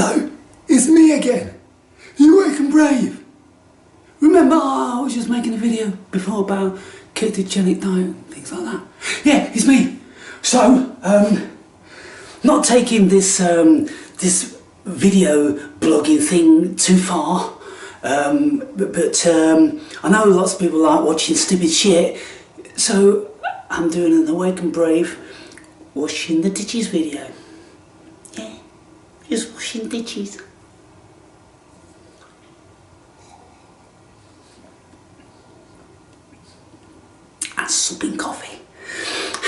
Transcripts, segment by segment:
Hello, it's me again. You awake and brave. Remember I was just making a video before about ketogenic diet and things like that? Yeah, it's me. So, not taking this this video blogging thing too far, but I know lots of people like watching stupid shit, so I'm doing an Awake and Brave washing the dishes video. Yeah, just washing dishes. And supping coffee.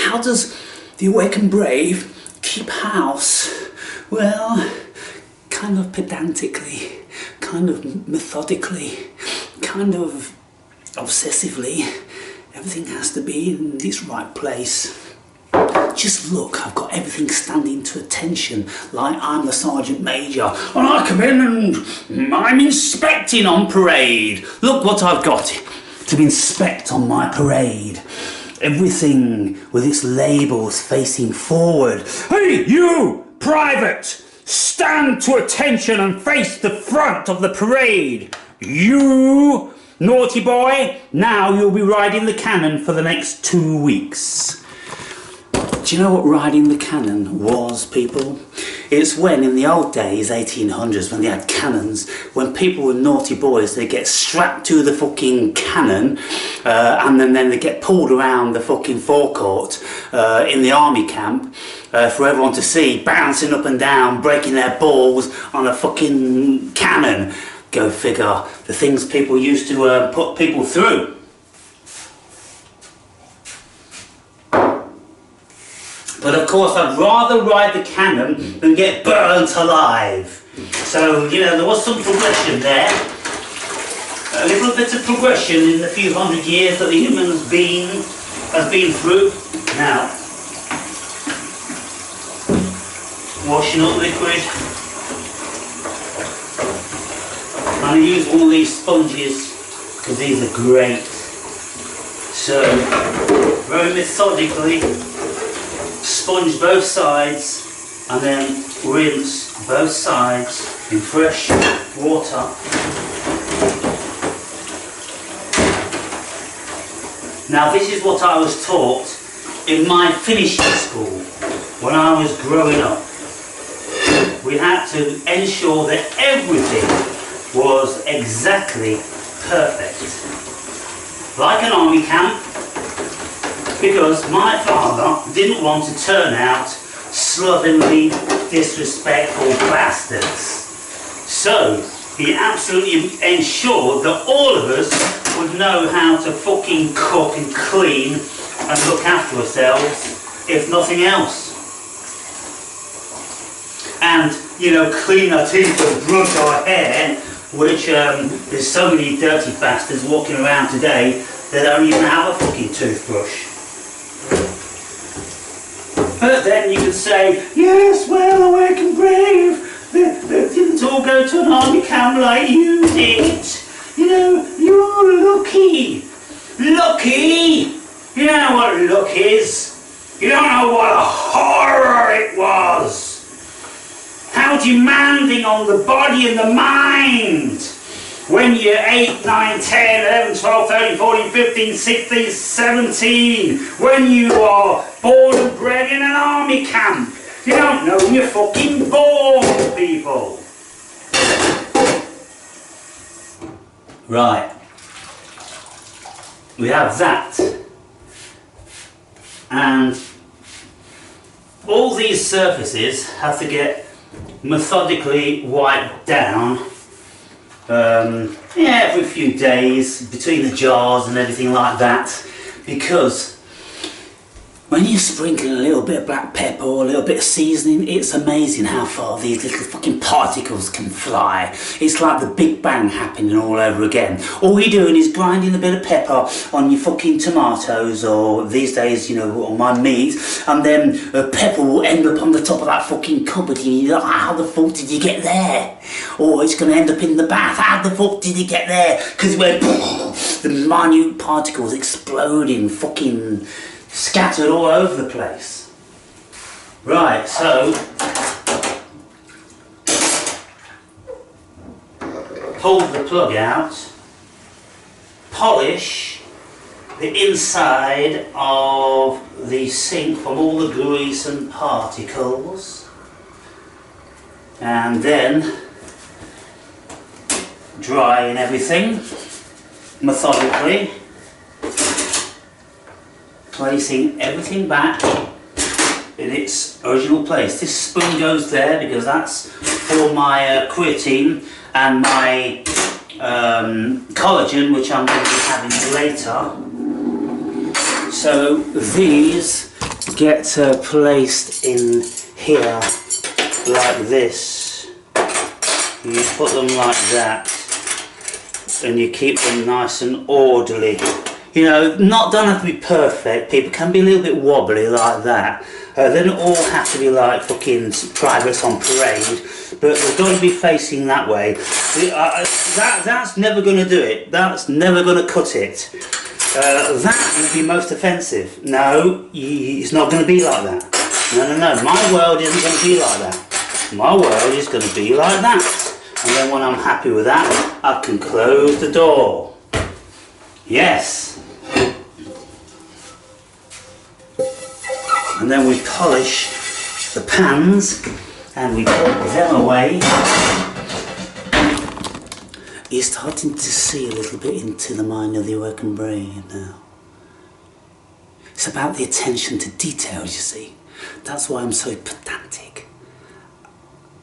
How does the Awake and Brave keep house? Well, kind of pedantically, kind of methodically, kind of obsessively. Everything has to be in its right place. Just look, I've got everything standing to attention, like I'm the Sergeant Major, and I come in and I'm inspecting on parade. Look what I've got to inspect on my parade. Everything with its labels facing forward. Hey, you, private, stand to attention and face the front of the parade. You, naughty boy, now you'll be riding the cannon for the next 2 weeks. Do you know what riding the cannon was, people? It's when, in the old days, 1800s, when they had cannons, when people were naughty boys, they get strapped to the fucking cannon, and then they get pulled around the fucking forecourt in the army camp for everyone to see, bouncing up and down, breaking their balls on a fucking cannon. Go figure, the things people used to put people through. But of course, I'd rather ride the cannon than get burnt alive. So, you know, there was some progression there. A little bit of progression in the few hundred years that the human has been through. Now, washing up liquid. I'm going to use one of these sponges because these are great. So, very methodically, sponge both sides and then rinse both sides in fresh water. Now this is what I was taught in my finishing school when I was growing up. We had to ensure that everything was exactly perfect. Like an army camp, because my father didn't want to turn out slovenly, disrespectful bastards. So he absolutely ensured that all of us would know how to fucking cook and clean and look after ourselves, if nothing else. And, you know, clean our teeth and brush our hair, which there's so many dirty bastards walking around today that don't even have a fucking toothbrush. But then you could say, yes, well, Awake and Brave, they didn't all go to an army camp like you did. You know, you're lucky. Lucky? You don't know what luck is. You don't know what a horror it was. How demanding on the body and the mind. When you're 8, 9, 10, 11, 12, 13, 14, 15, 16, 17, when you are born and bred in an army camp, you don't know when you're fucking born, people. Right. We have that. And all these surfaces have to get methodically wiped down. Yeah, every few days between the jars and everything like that, because when you sprinkle a little bit of black pepper or a little bit of seasoning, it's amazing how far these little fucking particles can fly. It's like the Big Bang happening all over again. All you're doing is grinding a bit of pepper on your fucking tomatoes, or these days, you know, on my meat, and then pepper will end up on the top of that fucking cupboard and you're like, how the fuck did you get there? Or it's going to end up in the bath, how the fuck did it get there? Because when the minute particles exploding, fucking scattered all over the place. Right, so pull the plug out, polish the inside of the sink from all the grease and particles, and then drying everything methodically, placing everything back in its original place. This spoon goes there because that's for my creatine and my collagen, which I'm going to be having later. So these get placed in here like this. You put them like that, and you keep them nice and orderly. You know, don't have to be perfect. People can be a little bit wobbly like that. They don't all have to be like fucking privates on parade, but they've got to be facing that way. That's never going to do it. That's never going to cut it. That would be most offensive. No, it's not going to be like that. No. My world isn't going to be like that. My world is going to be like that. And then when I'm happy with that, I can close the door. Yes. And then we polish the pans and we put them away. You're starting to see a little bit into the mind of the awakened brain now. It's about the attention to details, you see. That's why I'm so pedantic.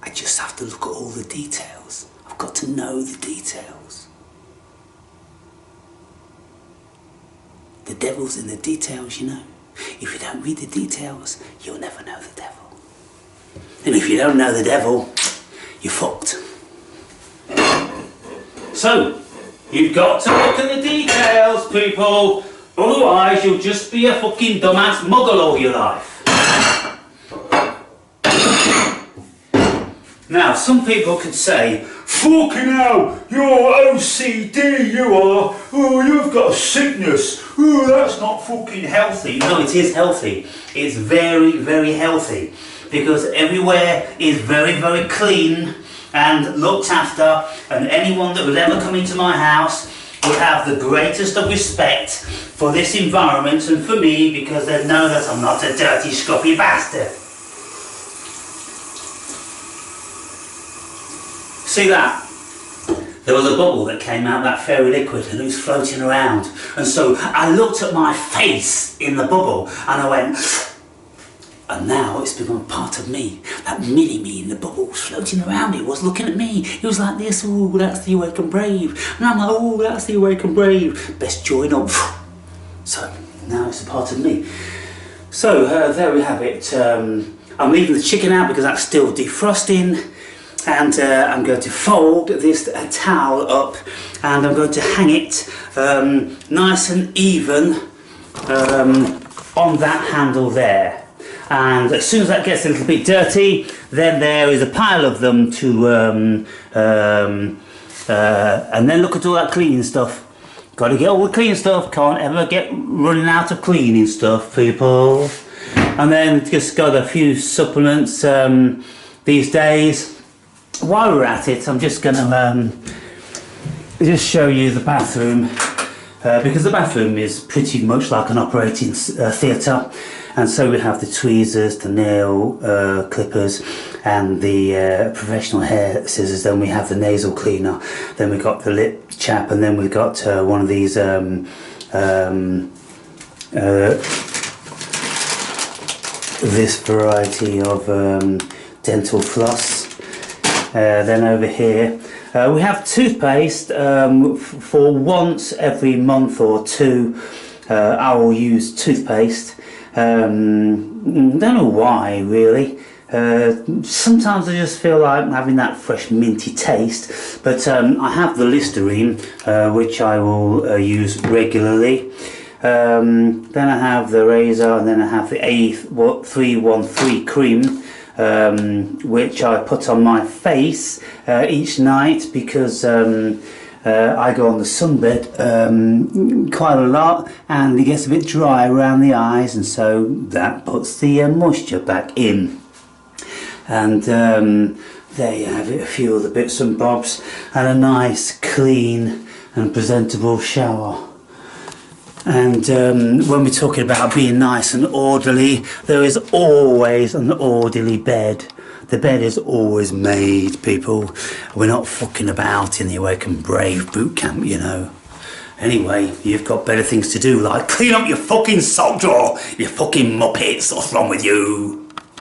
I just have to look at all the details. I've got to know the details. The devil's in the details, you know. If you don't read the details, you'll never know the devil. And if you don't know the devil, you're fucked. So, you've got to look at the details, people. Otherwise, you'll just be a fucking dumbass muggle all your life. Now, some people could say, fucking hell, you're OCD, you are. Oh, you've got a sickness. Oh, that's not fucking healthy. No, it is healthy. It's very, very healthy. Because everywhere is very, very clean and looked after. And anyone that would ever come into my house would have the greatest of respect for this environment and for me, because they know that I'm not a dirty, scruffy bastard. See that? There was a bubble that came out of that fairy liquid and it was floating around. And so I looked at my face in the bubble and I went, and now it's become part of me. That mini me in the bubble was floating around. It was looking at me. It was like this, oh, that's the awakened brave. And I'm like, oh, that's the awakened brave. Best join up. So now it's a part of me. So there we have it. I'm leaving the chicken out because that's still defrosting. And I'm going to fold this towel up and I'm going to hang it nice and even on that handle there. And as soon as that gets a little bit dirty, then there is a pile of them to, and then look at all that cleaning stuff. Got to get all the clean stuff, can't ever get running out of cleaning stuff, people. And then just got a few supplements these days. While we're at it, I'm just going to just show you the bathroom, because the bathroom is pretty much like an operating theatre, and so we have the tweezers, the nail clippers, and the professional hair scissors. Then we have the nasal cleaner, then we've got the lip chap, and then we've got one of these this variety of dental floss. Then over here we have toothpaste. For once every month or two I will use toothpaste. Don't know why really. Sometimes I just feel like having that fresh minty taste, but I have the Listerine which I will use regularly. Then I have the razor, and then I have the A313 cream, which I put on my face each night because I go on the sunbed quite a lot and it gets a bit dry around the eyes, and so that puts the moisture back in. and there you have it, a few of the bits and bobs, and a nice, clean and presentable shower. And when we're talking about being nice and orderly, there is always an orderly bed. The bed is always made, people. We're not fucking about in the Awaken Brave boot camp, you know. Anyway, you've got better things to do, like clean up your fucking sock drawer, you fucking muppets. What's wrong with you?